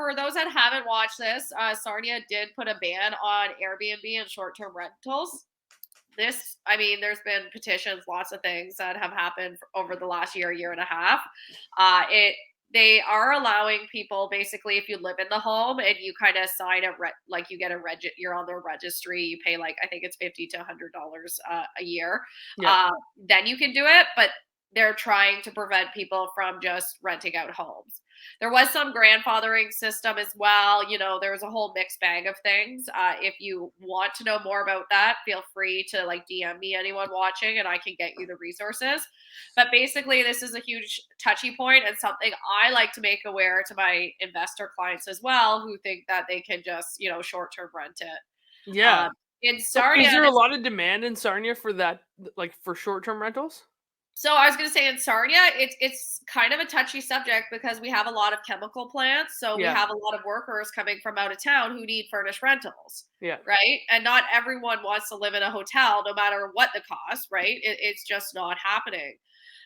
for those that haven't watched this, Sarnia did put a ban on Airbnb and short-term rentals. There's been petitions, lots of things that have happened over the last year and a half. They are allowing people, basically, if you live in the home and you kind of sign like you get you're on their registry, you pay like, I think it's $50 to $100 a year. Yeah. Then you can do it, but they're trying to prevent people from just renting out homes. There was some grandfathering system as well. There was a whole mixed bag of things. If you want to know more about that, feel free to like DM me, anyone watching, and I can get you the resources. But basically, this is a huge touchy point and something I like to make aware to my investor clients as well, who think that they can just, short-term rent it. Yeah. In So is Sarnia, there a lot of demand in Sarnia for that, like for short-term rentals? So I was going to say in Sarnia, it's kind of a touchy subject because we have a lot of chemical plants. So we Yeah. have a lot of workers coming from out of town who need furnished rentals, Yeah. right? And not everyone wants to live in a hotel, no matter what the cost, right? It's just not happening.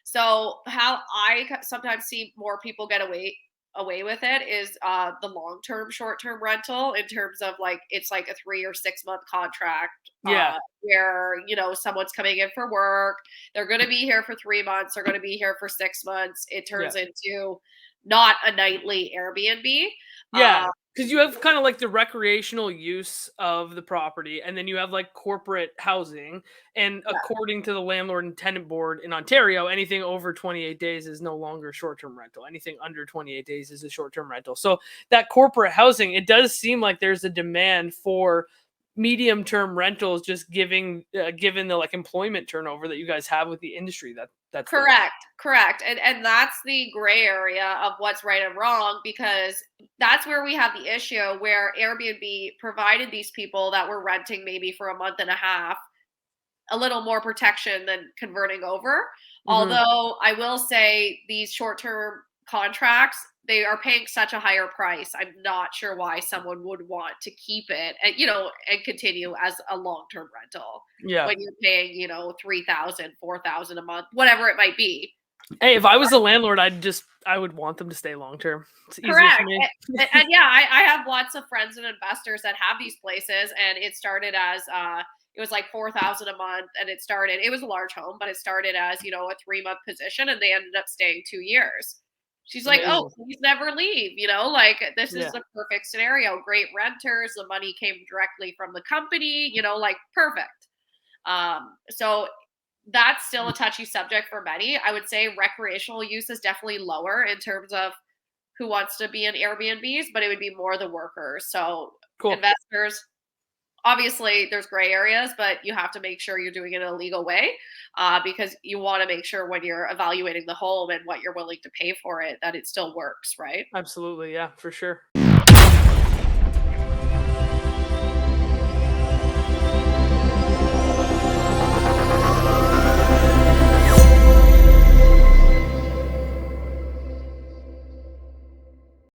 So how I sometimes see more people get away with it is the long-term short-term rental, in terms of like it's like a 3 or 6 month contract, Yeah. where someone's coming in for work, they're going to be here for 3 months, they're going to be here for 6 months. It Yeah. turns into not a nightly Airbnb. Yeah, because you have kind of like the recreational use of the property, and then you have like corporate housing. And Yeah, according to the Landlord and Tenant Board in Ontario, anything over 28 days is no longer short term rental. Anything under 28 days is a short term rental. So that corporate housing, it does seem like there's a demand for medium term rentals, just given the like employment turnover that you guys have with the industry that's there. correct. And that's the gray area of what's right and wrong, because that's where we have the issue where Airbnb provided these people that were renting maybe for a month and a half a little more protection than converting over. Hmm. Although I will say these short-term contracts, they are paying such a higher price. I'm not sure why someone would want to keep it and and continue as a long-term rental Yeah. when you're paying, 3,000, 4,000 a month, whatever it might be. Hey, if I was the landlord, I would want them to stay long term. It's easier for Correct. me. And yeah, I have lots of friends and investors that have these places, and it started as it was like 4,000 a month, and it was a large home, but it started as, a 3 month position, and they ended up staying 2 years. She's like, "Oh, Amazing. please never leave, like this is Yeah. the perfect scenario. Great renters, the money came directly from the company, like perfect." So that's still a touchy subject for many. I would say recreational use is definitely lower in terms of who wants to be in Airbnbs, but it would be more the workers. So Cool. investors, obviously there's gray areas, but you have to make sure you're doing it in a legal way, because you want to make sure when you're evaluating the home and what you're willing to pay for it, that it still works, right? Absolutely. Yeah, for sure.